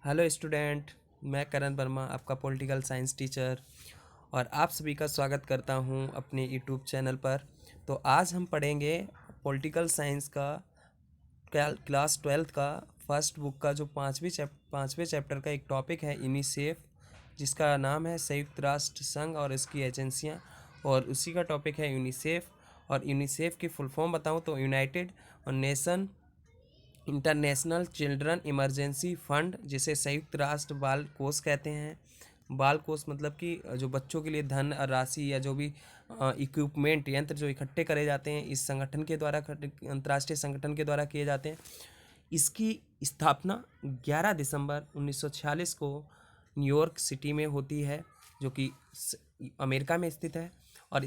Hello student. मैं करण वर्मा, आपका political science teacher, और आप सभी का स्वागत करता हूं अपने यूट्यूब चैनल पर। तो आज हम पढ़ेंगे पॉलिटिकल साइंस का क्लास 12th का फर्स्ट बुक का जो पाँचवें चैप्टर का एक टॉपिक है यूनिसेफ, जिसका नाम है संयुक्त राष्ट्र संघ और इसकी एजेंसियां, और उसी का टॉपिक है यूनिसेफ। और यूनिसेफ की फुल फॉर्म बताऊं तो United nation international children emergency fund, जिसे संयुक्त राष्ट्र बाल कोष कहते हैं। बाल कोष मतलब कि जो बच्चों के लिए धन राशि या जो भी इक्विपमेंट यंत्र जो इकट्ठे करे जाते हैं इस संगठन के द्वारा, अंतर्राष्ट्रीय संगठन के द्वारा किए जाते हैं। इसकी स्थापना 11 दिसंबर 1946 को न्यूयॉर्क सिटी में होती है, जो कि अमेरिका में स्थित है। और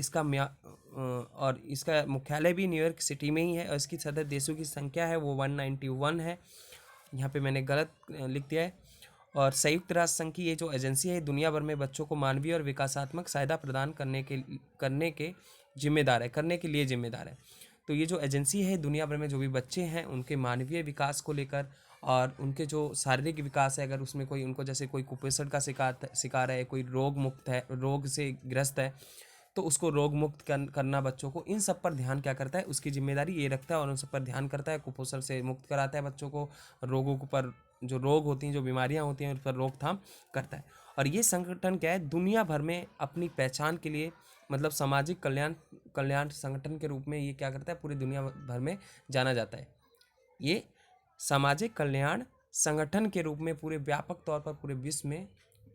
और इसका मुख्यालय भी न्यूयॉर्क सिटी में ही है, और इसकी सदस्य देशों की संख्या है वो 191 है। यहाँ पे मैंने गलत लिख दिया है। और संयुक्त राष्ट्र संघ की ये जो एजेंसी है दुनिया भर में बच्चों को मानवीय और विकासात्मक सहायता प्रदान करने के लिए जिम्मेदार है। तो ये जो एजेंसी है दुनिया भर में जो भी बच्चे हैं उनके मानवीय विकास को लेकर, और उनके जो शारीरिक विकास है, अगर उसमें कोई उनको जैसे कोई कुपोषण का शिकार है, कोई रोग से ग्रस्त है, तो उसको रोग मुक्त करना बच्चों को, इन सब पर ध्यान क्या करता है, उसकी जिम्मेदारी ये रखता है और उन सब पर ध्यान करता है। कुपोषण से मुक्त कराता है बच्चों को, रोगों को पर जो रोग होती हैं, जो बीमारियां होती हैं उस पर रोकथाम करता है। और ये संगठन क्या है, दुनिया भर में अपनी पहचान के लिए, मतलब सामाजिक कल्याण संगठन के रूप में ये क्या करता है, पूरी दुनिया भर में जाना जाता है। ये सामाजिक कल्याण संगठन के रूप में पूरे व्यापक तौर पर पूरे विश्व में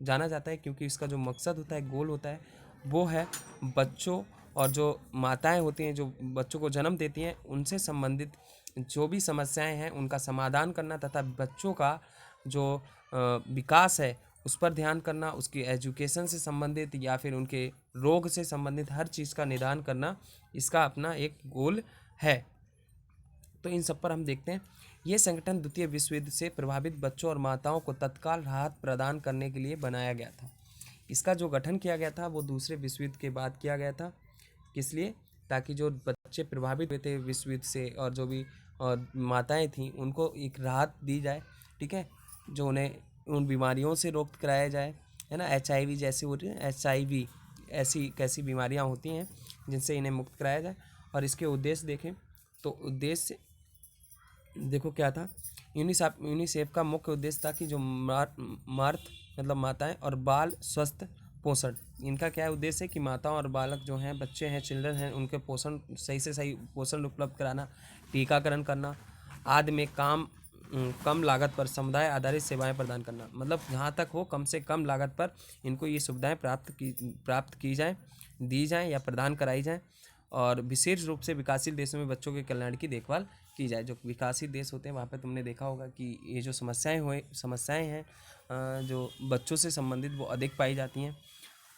जाना जाता है, क्योंकि इसका जो मकसद होता है, गोल होता है, वो है बच्चों और जो माताएं होती हैं जो बच्चों को जन्म देती हैं उनसे संबंधित जो भी समस्याएं हैं उनका समाधान करना, तथा बच्चों का जो विकास है उस पर ध्यान करना, उसकी एजुकेशन से संबंधित या फिर उनके रोग से संबंधित हर चीज़ का निदान करना, इसका अपना एक गोल है। तो इन सब पर हम देखते हैं। ये संगठन द्वितीय विश्व युद्ध से प्रभावित बच्चों और माताओं को तत्काल राहत प्रदान करने के लिए बनाया गया था। इसका जो गठन किया गया था वो दूसरे विश्व युद्ध के बाद किया गया था। किस लिए? ताकि जो बच्चे प्रभावित हुए थे विश्व युद्ध से और जो भी माताएं थीं उनको एक राहत दी जाए, ठीक है, जो उन्हें उन बीमारियों से रोक कराया जाए, है ना। HIV जैसी होती है, HIV ऐसी कैसी बीमारियां होती हैं जिनसे इन्हें मुक्त कराया जाए। और इसके उद्देश्य देखें तो उद्देश्य देखो क्या था। यूनिसेफ का मुख्य उद्देश्य था कि जो मार्थ मतलब माताएं और बाल स्वस्थ पोषण, इनका क्या उद्देश्य है कि माताओं और बालक जो हैं, बच्चे हैं, चिल्ड्रन हैं, उनके पोषण सही से सही पोषण उपलब्ध कराना, टीकाकरण करना आदि में कम लागत पर समुदाय आधारित सेवाएं प्रदान करना। मतलब जहाँ तक हो कम से कम लागत पर इनको ये सुविधाएं प्राप्त की जाएँ, दी जाएँ या प्रदान कराई जाएँ। और विशेष रूप से विकासशील देशों में बच्चों के कल्याण की देखभाल की जाए। जो विकासशील देश होते हैं वहाँ पे तुमने देखा होगा कि ये जो समस्याएं हैं जो बच्चों से संबंधित वो अधिक पाई जाती हैं।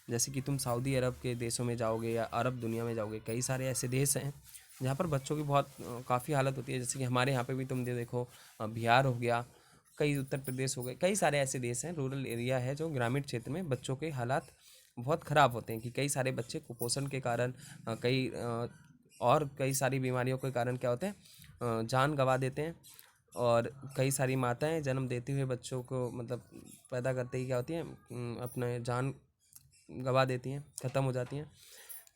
जैसे कि तुम सऊदी अरब के देशों में जाओगे या अरब दुनिया में जाओगे, कई सारे ऐसे देश हैं जहाँ पर बच्चों की बहुत काफ़ी हालत होती है। जैसे कि हमारे यहाँ पे भी तुम देखो, बिहार हो गया, कई उत्तर प्रदेश हो गए, कई सारे ऐसे देश हैं, रूरल एरिया है, जो ग्रामीण क्षेत्र में बच्चों के हालात बहुत ख़राब होते हैं कि कई सारे बच्चे कुपोषण के कारण, और कई सारी बीमारियों के कारण क्या होते हैं, जान गंवा देते हैं। और कई सारी माताएं जन्म देते हुए बच्चों को, मतलब पैदा करते ही क्या होती हैं, अपने जान गंवा देती हैं, ख़त्म हो जाती हैं।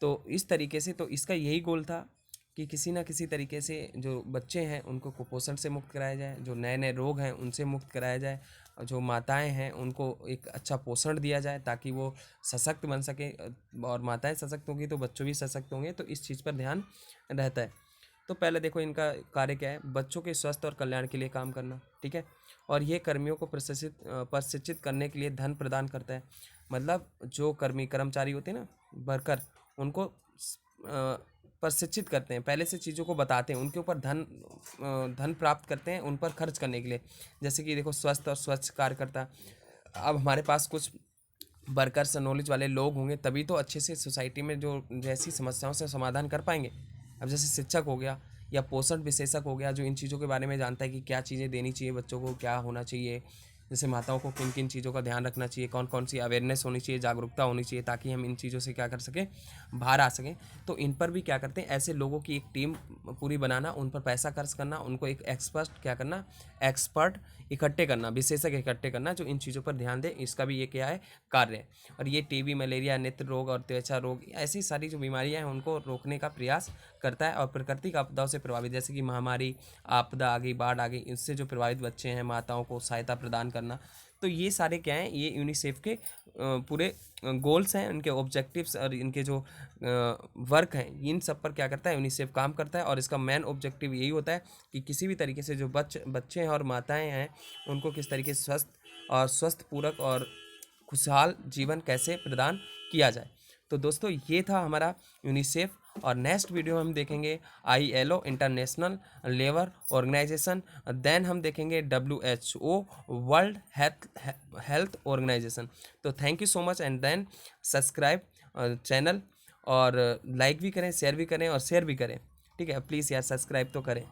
तो इस तरीके से तो इसका यही गोल था कि किसी ना किसी तरीके से जो बच्चे हैं उनको कुपोषण से मुक्त कराया जाए, जो नए नए रोग हैं उनसे मुक्त कराया जाए, और जो माताएं हैं उनको एक अच्छा पोषण दिया जाए ताकि वो सशक्त बन सके। और माताएं सशक्त होंगी तो बच्चों भी सशक्त होंगे, तो इस चीज़ पर ध्यान रहता है। तो पहले देखो इनका कार्य क्या है, बच्चों के स्वास्थ्य और कल्याण के लिए काम करना, ठीक है। और ये कर्मियों को प्रशिक्षित करने के लिए धन प्रदान करता है। मतलब जो कर्मचारी होते हैं ना, वर्कर, उनको प्रशिक्षित करते हैं, पहले से चीज़ों को बताते हैं, उनके ऊपर धन प्राप्त करते हैं उन पर खर्च करने के लिए। जैसे कि देखो स्वस्थ और स्वच्छ कार्यकर्ता, अब हमारे पास कुछ वर्कर्स नॉलेज वाले लोग होंगे तभी तो अच्छे से सोसाइटी में जो जैसी समस्याओं से समाधान कर पाएंगे। अब जैसे शिक्षक हो गया या पोषण विशेषज्ञ हो गया, जो इन चीज़ों के बारे में जानता है कि क्या चीज़ें देनी चाहिए बच्चों को, क्या होना चाहिए, जैसे माताओं को किन किन चीज़ों का ध्यान रखना चाहिए, कौन कौन सी अवेयरनेस होनी चाहिए, जागरूकता होनी चाहिए, ताकि हम इन चीज़ों से क्या कर सकें, बाहर आ सकें। तो इन पर भी क्या करते हैं, ऐसे लोगों की एक टीम पूरी बनाना, उन पर पैसा खर्च करना, उनको एक एक्सपर्ट क्या करना, एक्सपर्ट इकट्ठे करना, विशेषज्ञ इकट्ठे करना जो इन चीज़ों पर ध्यान दे। इसका भी ये क्या है, कार्य है। और ये टीबी, मलेरिया, नेत्र रोग और त्वचा रोग, ऐसी सारी जो बीमारियां हैं उनको रोकने का प्रयास करता है। और प्राकृतिक आपदाओं से प्रभावित, जैसे कि महामारी, आपदा आ गई, बाढ़ आ गई, इससे जो प्रभावित बच्चे हैं, माताओं को सहायता प्रदान करना। तो ये सारे क्या हैं, ये यूनिसेफ के पूरे गोल्स हैं, उनके ऑब्जेक्टिव्स और इनके जो वर्क हैं, इन सब पर क्या करता है, यूनिसेफ काम करता है। और इसका मेन ऑब्जेक्टिव यही होता है कि किसी भी तरीके से जो बच्चे हैं और माताएं हैं, उनको किस तरीके से स्वस्थ, पूरक और खुशहाल जीवन कैसे प्रदान किया जाए। तो दोस्तों ये था हमारा यूनिसेफ। और नेक्स्ट वीडियो हम देखेंगे ILO, international labour organisation. Then हम देखेंगे WHO, वर्ल्ड हेल्थ ऑर्गेनाइजेशन। तो thank you so much, and then subscribe channel, और लाइक भी करें, शेयर भी करें और शेयर भी करें। ठीक है, प्लीज़ यार सब्सक्राइब तो करें।